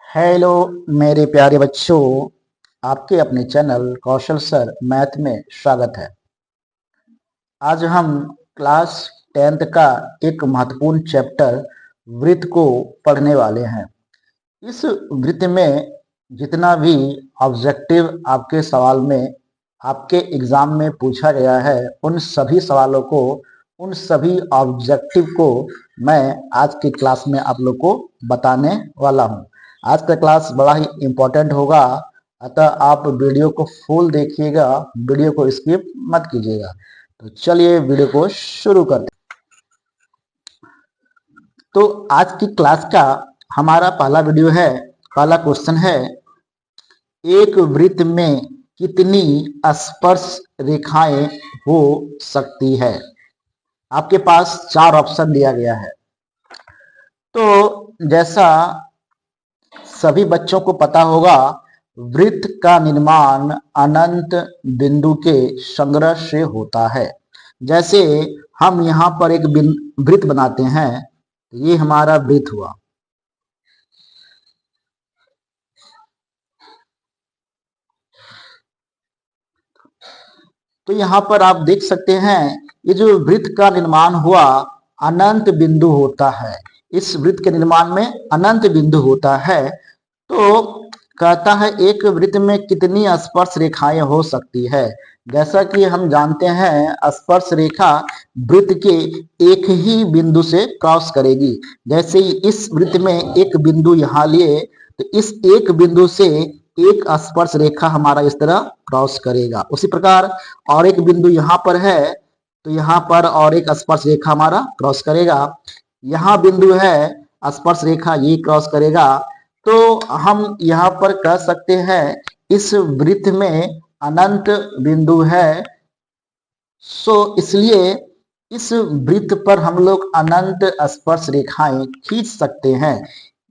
Hello मेरे प्यारे बच्चों, आपके अपने चैनल कौशल सर मैथ में स्वागत है। आज हम क्लास 10th का एक महत्वपूर्ण चैप्टर वृत्त को पढ़ने वाले हैं। इस वृत्त में जितना भी ऑब्जेक्टिव आपके सवाल में आपके एग्जाम में पूछा गया है, उन सभी सवालों को, उन सभी ऑब्जेक्टिव को मैं आज की क्लास में आप लोग को बताने वाला हूं। आज का क्लास बड़ा ही इम्पोर्टेंट होगा, अतः आप वीडियो को फुल देखिएगा, वीडियो को स्किप मत कीजिएगा। तो चलिए वीडियो को शुरू करते हैं। तो आज की क्लास का हमारा पहला वीडियो है, पहला क्वेश्चन है, एक वृत्त में कितनी स्पर्श रेखाएं हो सकती है। आपके पास 4 ऑप्शन दिया गया है। तो जैसा सभी बच्चों को पता होगा, वृत्त का निर्माण अनंत बिंदु के संग्रह से होता है। जैसे हम यहाँ पर एक वृत्त बनाते हैं, ये हमारा वृत्त हुआ। तो यहाँ पर आप देख सकते हैं, ये जो वृत्त का निर्माण हुआ अनंत बिंदु होता है। इस वृत्त के निर्माण में अनंत बिंदु होता है। तो कहता है एक वृत्त में कितनी स्पर्श रेखाएं हो सकती है। जैसा कि हम जानते हैं, स्पर्श रेखा वृत्त के एक ही बिंदु से क्रॉस करेगी। जैसे इस वृत्त में एक बिंदु यहाँ लिए, तो इस एक बिंदु से एक स्पर्श रेखा हमारा इस तरह क्रॉस करेगा। उसी प्रकार और एक बिंदु यहाँ पर है, तो यहाँ पर और एक स्पर्श रेखा हमारा क्रॉस करेगा। यहाँ बिंदु है, स्पर्श रेखा ये क्रॉस करेगा। तो हम यहाँ पर कह सकते हैं इस वृत्त में अनंत बिंदु है, सो इसलिए इस वृत्त पर हम लोग अनंत स्पर्श रेखाएं खींच सकते हैं।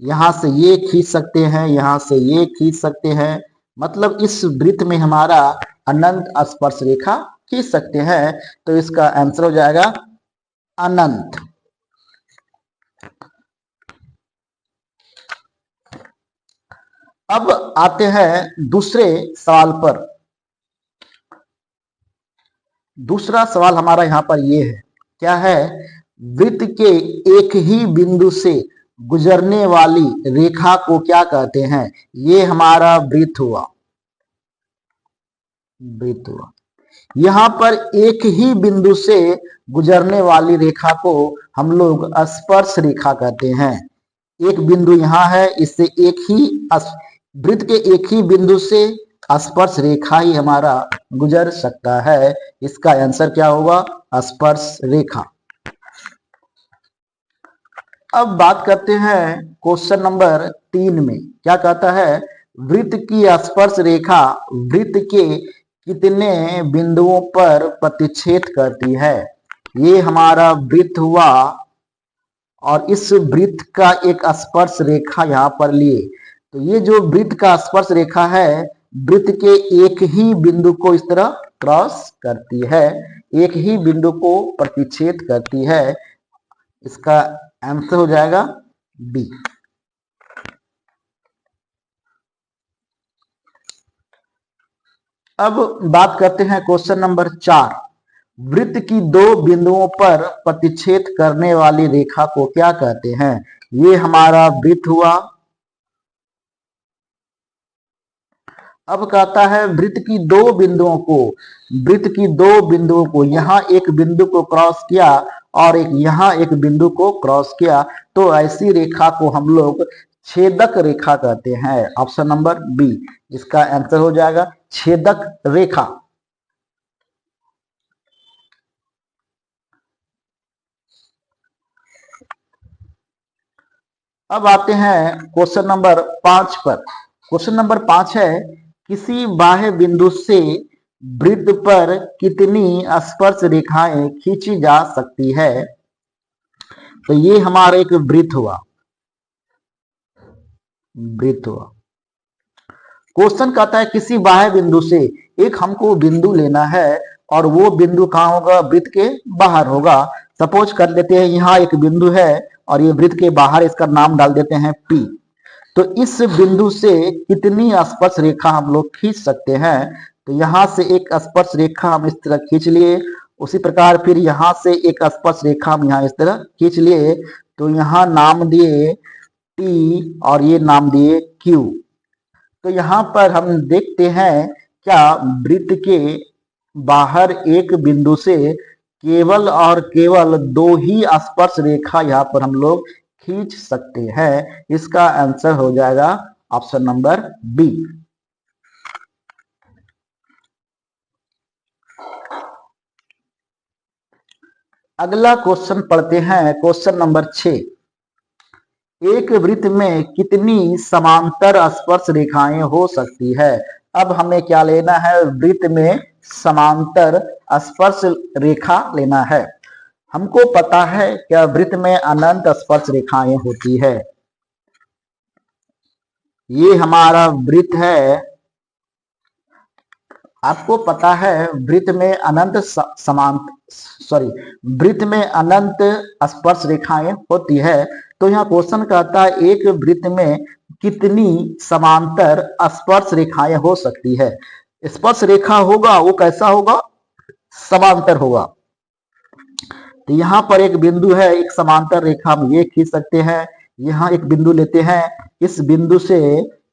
यहां से ये खींच सकते हैं, यहां से ये खींच सकते हैं। मतलब इस वृत्त में हमारा अनंत स्पर्श रेखा खींच सकते हैं। तो इसका आंसर हो जाएगा अनंत। अब आते हैं दूसरे सवाल पर। दूसरा सवाल हमारा यहाँ पर ये है, क्या है, वृत्त के एक ही बिंदु से गुजरने वाली रेखा को क्या कहते हैं। ये हमारा वृत्त हुआ, वृत्त हुआ। यहाँ पर एक ही बिंदु से गुजरने वाली रेखा को हम लोग स्पर्श रेखा कहते हैं। एक बिंदु यहाँ है, इससे एक ही वृत्त के एक ही बिंदु से स्पर्श रेखा ही हमारा गुजर सकता है। इसका आंसर क्या होगा, स्पर्श रेखा। अब बात करते हैं क्वेश्चन नंबर 3 में। क्या कहता है, वृत्त की स्पर्श रेखा वृत्त के कितने बिंदुओं पर प्रतिच्छेद करती है। ये हमारा वृत्त हुआ और इस वृत्त का एक स्पर्श रेखा यहाँ पर लिए। तो ये जो वृत्त का स्पर्श रेखा है, वृत्त के एक ही बिंदु को इस तरह क्रॉस करती है, एक ही बिंदु को प्रतिच्छेद करती है। इसका आंसर हो जाएगा बी। अब बात करते हैं क्वेश्चन नंबर 4। वृत्त की 2 बिंदुओं पर प्रतिच्छेद करने वाली रेखा को क्या कहते हैं। ये हमारा वृत्त हुआ। अब कहता है वृत्त की 2 बिंदुओं को, वृत्त की 2 बिंदुओं को, यहाँ एक बिंदु को क्रॉस किया और एक यहाँ एक बिंदु को क्रॉस किया, तो ऐसी रेखा को हम लोग छेदक रेखा कहते हैं। ऑप्शन नंबर बी इसका आंसर हो जाएगा, छेदक रेखा। अब आते हैं क्वेश्चन नंबर 5 पर। क्वेश्चन नंबर 5 है, किसी बाह्य बिंदु से वृत्त पर कितनी स्पर्श रेखाएं खींची जा सकती है। तो ये हमारा एक वृत्त हुआ, वृत्त हुआ। क्वेश्चन कहता है किसी बाह्य बिंदु से, एक हमको बिंदु लेना है और वो बिंदु कहाँ होगा, वृत्त के बाहर होगा। सपोज कर लेते हैं यहाँ एक बिंदु है और ये वृत्त के बाहर, इसका नाम डाल देते हैं P। तो इस बिंदु से कितनी स्पर्श रेखा हम लोग खींच सकते हैं? तो यहां से एक स्पर्श रेखा हम इस तरह खींच लिए, उसी प्रकार फिर यहां से एक स्पर्श रेखा हम यहाँ इस तरह खींच लिए। तो यहाँ नाम दिए टी और ये नाम दिए क्यू। तो यहाँ पर हम देखते हैं क्या वृत्त के बाहर एक बिंदु से केवल और केवल 2 ही स्पर्श रेखा यहाँ पर हम लोग खींच सकते हैं। इसका आंसर हो जाएगा ऑप्शन नंबर बी। अगला क्वेश्चन पढ़ते हैं, क्वेश्चन नंबर 6। एक वृत्त में कितनी समांतर स्पर्श रेखाएं हो सकती है? अब हमें क्या लेना है? वृत्त में समांतर स्पर्श रेखा लेना है। हमको पता है क्या वृत्त में अनंत स्पर्श रेखाएं होती है। ये हमारा वृत्त है, आपको पता है वृत्त में अनंत वृत्त में अनंत स्पर्श रेखाएं होती है। तो यहाँ क्वेश्चन कहता है एक वृत्त में कितनी समांतर स्पर्श रेखाएं हो सकती है। स्पर्श रेखा होगा वो कैसा होगा? समांतर होगा। तो यहाँ पर एक बिंदु है, एक समांतर रेखा हम ये खींच सकते हैं। यहाँ एक बिंदु लेते हैं, इस बिंदु से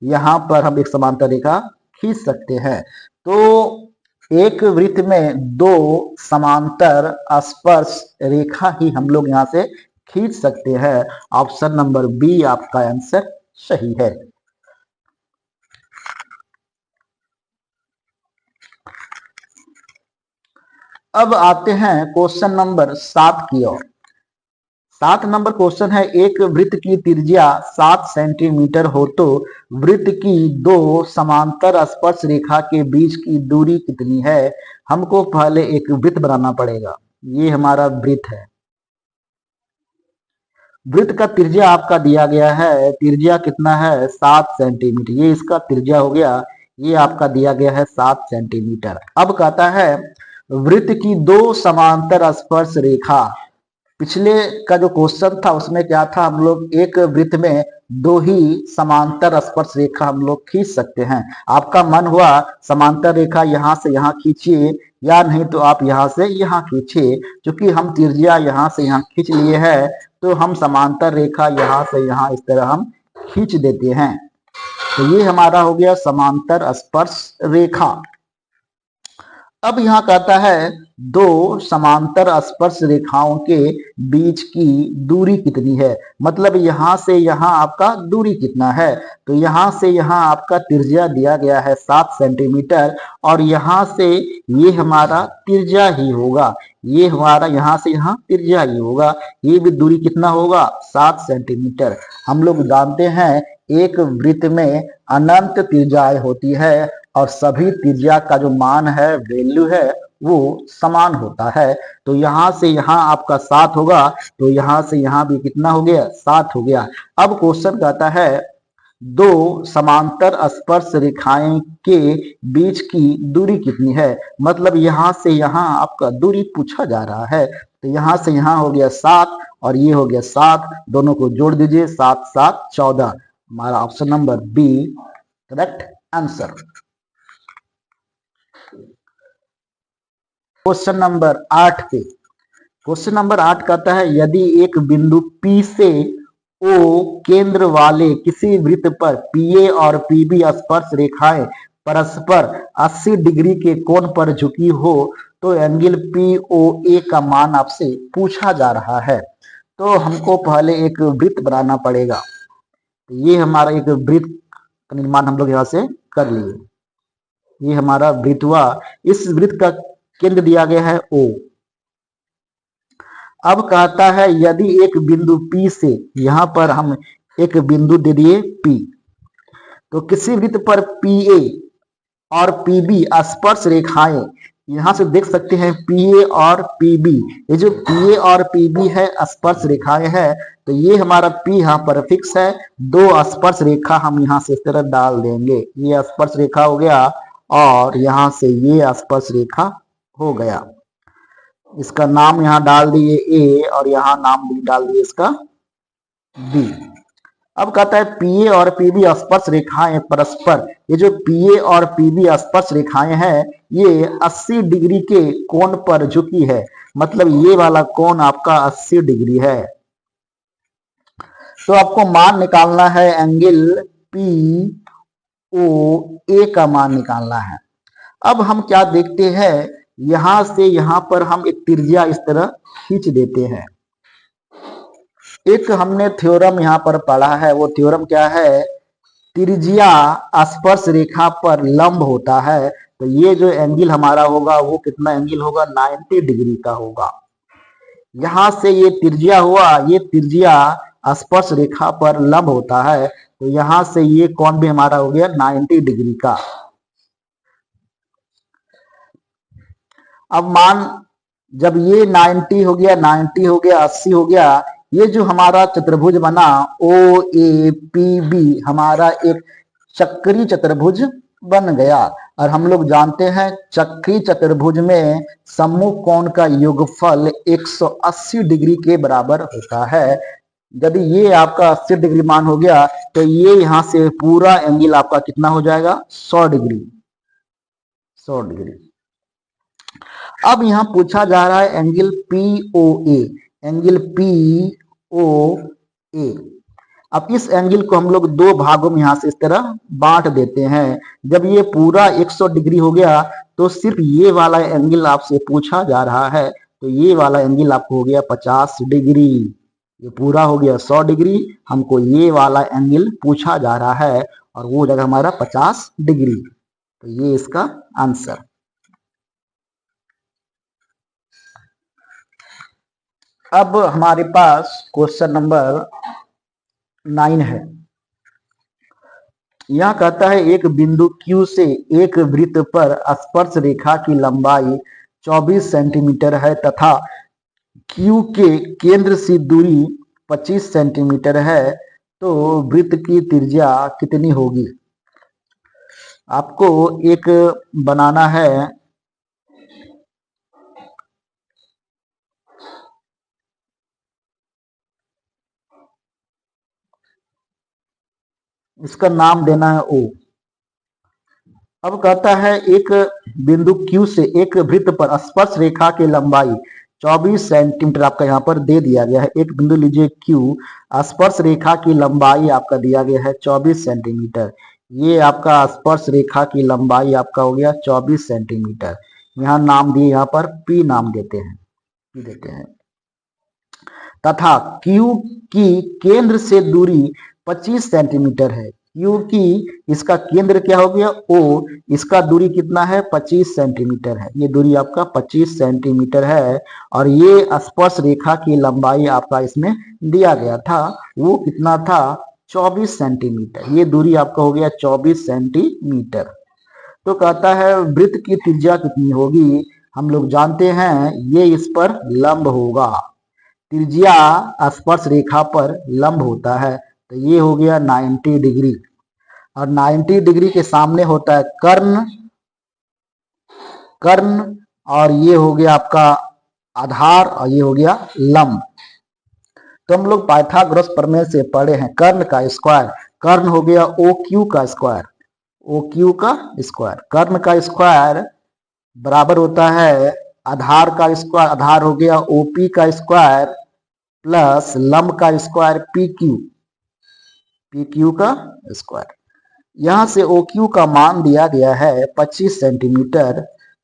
यहाँ पर हम एक समांतर रेखा खींच सकते हैं। तो एक वृत्त में 2 समांतर स्पर्श रेखा ही हम लोग यहाँ से खींच सकते हैं। ऑप्शन नंबर बी आपका आंसर सही है। अब आते हैं क्वेश्चन नंबर 7 की ओर। 7 नंबर क्वेश्चन है, एक वृत्त की त्रिज्या 7 सेंटीमीटर हो तो वृत्त की 2 समांतर स्पर्श रेखा के बीच की दूरी कितनी है? हमको पहले एक वृत्त बनाना पड़ेगा। ये हमारा वृत्त है, वृत्त का त्रिज्या आपका दिया गया है, त्रिज्या कितना है? 7 सेंटीमीटर। ये इसका त्रिज्या हो गया, ये आपका दिया गया है 7 सेंटीमीटर। अब कहता है वृत्त की 2 समांतर स्पर्श रेखा। पिछले का जो क्वेश्चन था उसमें क्या था? हम लोग एक वृत्त में 2 ही समांतर स्पर्श रेखा हम लोग खींच सकते हैं। आपका मन हुआ समांतर रेखा यहां से यहां खींचिए, या नहीं तो आप यहां से यहां खींचिए। क्योंकि हम त्रिज्या यहां से यहां खींच लिए हैं तो हम समांतर रेखा यहां से यहां इस तरह हम खींच देते हैं। तो ये हमारा हो गया समांतर स्पर्श रेखा। अब यहाँ कहता है 2 समांतर स्पर्श रेखाओं के बीच की दूरी कितनी है? मतलब यहां से यहां आपका दूरी कितना है? तो यहां से यहां आपका त्रिज्या दिया गया है 7 सेंटीमीटर और यहां से ये हमारा त्रिज्या ही होगा, ये हमारा यहां से यहां त्रिज्या ही होगा। ये भी दूरी कितना होगा? 7 सेंटीमीटर। हम लोग जानते हैं एक वृत्त में अनंत त्रिज्याएं होती है और सभी त्रिज्या का जो मान है, वैल्यू है, वो समान होता है। तो यहां से यहां आपका 7 होगा, तो यहां से यहां भी कितना हो गया? 7 हो गया। अब क्वेश्चन कहता है 2 समांतर स्पर्श रेखाएं के बीच की दूरी कितनी है? मतलब यहां से यहां आपका दूरी पूछा जा रहा है। तो यहां से यहां हो गया 7 और ये हो गया 7, दोनों को जोड़ दीजिए, 7 7 14। हमारा option number B correct answer. Question number 8 पे, क्वेश्चन नंबर 8 कहता है यदि एक बिंदु P से O केंद्र वाले किसी वृत्त पर PA और PB स्पर्श रेखाएं परस्पर 80 डिग्री के कोण पर झुकी हो तो एंगल POA का मान आपसे पूछा जा रहा है। तो हमको पहले एक वृत्त बनाना पड़ेगा। तो ये हमारा एक वृत्त का निर्माण हम लोग यहाँ से कर लिए। ये हमारा वृत्त हुआ, इस वृत्त का केंद्र दिया गया है O। अब कहता है यदि एक बिंदु P से, यहां पर हम एक बिंदु दे दिए P, तो किसी वृत्त पर PA और PB स्पर्श रेखाएं, यहां से देख सकते हैं PA और PB, ये जो PA और PB है स्पर्श रेखाएं है। तो ये हमारा P यहाँ पर फिक्स है, 2 स्पर्श रेखा हम यहाँ से इस तरह डाल देंगे। ये स्पर्श रेखा हो गया और यहां से ये स्पर्श रेखा हो गया। इसका नाम यहां डाल दिए A और यहां नाम भी डाल दिए इसका B। अब कहता है पीए और पीबी स्पर्श रेखाएं परस्पर, ये जो पीए और पीबी स्पर्श रेखाएं हैं ये 80 डिग्री के कोण पर झुकी है, मतलब ये वाला कोण आपका 80 डिग्री है। तो आपको मान निकालना है एंगल पी ओ ए का मान निकालना है। अब हम क्या देखते हैं, यहां से यहां पर हम एक त्रिज्या इस तरह खींच देते हैं। एक हमने थ्योरम यहां पर पढ़ा है, वो थ्योरम क्या है, त्रिज्या स्पर्श रेखा पर लंब होता है। तो ये जो एंगल हमारा होगा वो कितना एंगल होगा, 90 डिग्री का होगा। यहां से ये त्रिज्या हुआ, ये त्रिज्या स्पर्श रेखा पर लंब होता है, तो यहां से ये कोण भी हमारा हो गया 90 डिग्री का। अब मान जब ये 90 हो गया, 90 हो गया, 80 हो गया, ये जो हमारा चतुर्भुज बना ओ ए पी बी हमारा एक चक्री चतुर्भुज बन गया। और हम लोग जानते हैं चक्री चतुर्भुज में सम्मुख कोण का योगफल 180 डिग्री के बराबर होता है। यदि ये आपका 80 डिग्री मान हो गया तो ये यहां से पूरा एंगल आपका कितना हो जाएगा, 100 डिग्री, 100 डिग्री। अब यहां पूछा जा रहा है एंगल पी ओ ए, एंगल पी ओ ए। अब इस एंगल को हम लोग दो भागों में यहां से इस तरह बांट देते हैं। जब ये पूरा 100 डिग्री हो गया तो सिर्फ ये वाला एंगल आपसे पूछा जा रहा है, तो ये वाला एंगल आपको हो गया 50 डिग्री। ये पूरा हो गया 100 डिग्री, हमको ये वाला एंगल पूछा जा रहा है और वो जगह हमारा 50 डिग्री। तो ये इसका आंसर। अब हमारे पास क्वेश्चन नंबर 9 है। यह कहता है एक बिंदु Q से एक वृत्त पर स्पर्श रेखा की लंबाई 24 सेंटीमीटर है तथा Q के केंद्र से दूरी 25 सेंटीमीटर है, तो वृत्त की त्रिज्या कितनी होगी। आपको एक बनाना है इसका नाम देना है O। अब कहता है एक बिंदु Q से एक वृत्त पर स्पर्श रेखा की लंबाई 24 सेंटीमीटर आपका यहाँ पर दे दिया गया है। एक बिंदु लीजिए Q, स्पर्श रेखा की लंबाई आपका दिया गया है 24 सेंटीमीटर। ये आपका स्पर्श रेखा की लंबाई आपका हो गया 24 सेंटीमीटर। यहाँ नाम दिए, यहाँ पर P नाम देते हैं, P देते हैं। तथा Q की केंद्र से दूरी 25 सेंटीमीटर है। Q की इसका केंद्र क्या हो गया O, इसका दूरी कितना है 25 सेंटीमीटर है। ये दूरी आपका 25 सेंटीमीटर है और ये स्पर्श रेखा की लंबाई आपका इसमें दिया गया था, वो कितना था 24 सेंटीमीटर। ये दूरी आपका हो गया 24 सेंटीमीटर। तो कहता है वृत्त की त्रिज्या कितनी होगी। हम लोग जानते हैं ये इस पर लंब होगा, त्रिज्या स्पर्श रेखा पर लंब होता है, तो ये हो गया 90 डिग्री। और 90 डिग्री के सामने होता है कर्ण, कर्ण, और ये हो गया आपका आधार और ये हो गया लंब। तो हम लोग पाइथागोरस प्रमेय से पढ़े हैं कर्ण का स्क्वायर, कर्ण हो गया ओ क्यू का स्क्वायर, ओ क्यू का स्क्वायर। कर्ण का स्क्वायर बराबर होता है आधार का स्क्वायर, आधार हो गया ओपी का स्क्वायर प्लस लंब का square P Q, P Q का स्क्वायर। यहां से ओ क्यू का मान दिया गया है 25 सेंटीमीटर,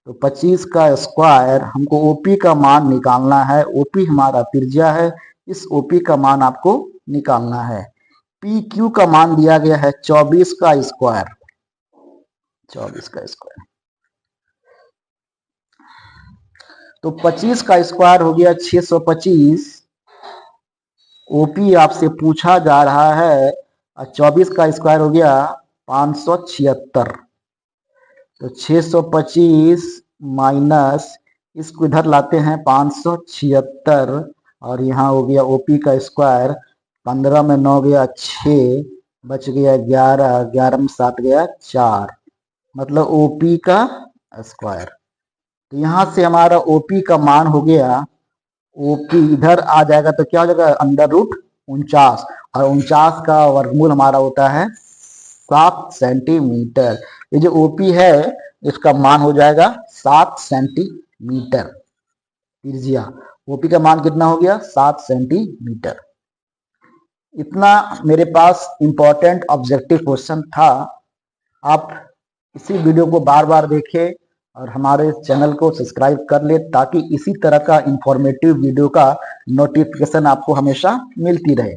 तो 25 का स्क्वायर, हमको ओपी का मान निकालना है। ओपी हमारा त्रिज्या है, इस ओपी का मान आपको निकालना है। पी क्यू का मान दिया गया है 24 का स्क्वायर, 24 का स्क्वायर। तो 25 का स्क्वायर हो गया 625। ओपी आपसे पूछा जा रहा है और 24 का स्क्वायर हो गया 576। तो 625 माइनस इसको इधर लाते हैं 576 और यहाँ हो गया ओपी का स्क्वायर, 15 में 9 गया 6, बच गया 11, 11 में 7 गया 4, मतलब ओपी का स्क्वायर। तो यहाँ से हमारा ओपी का मान हो गया, ओपी इधर आ जाएगा तो क्या हो जाएगा अंडर रूट 49, और 49 का वर्गमूल हमारा होता है 7 सेंटीमीटर। ये जो ओपी है इसका मान हो जाएगा 7 सेंटीमीटर। त्रिज्या ओपी का मान कितना हो गया 7 सेंटीमीटर। इतना मेरे पास इंपॉर्टेंट ऑब्जेक्टिव क्वेश्चन था। आप इसी वीडियो को बार बार देखें और हमारे चैनल को सब्सक्राइब कर ले ताकि इसी तरह का इंफॉर्मेटिव वीडियो का नोटिफिकेशन आपको हमेशा मिलती रहे।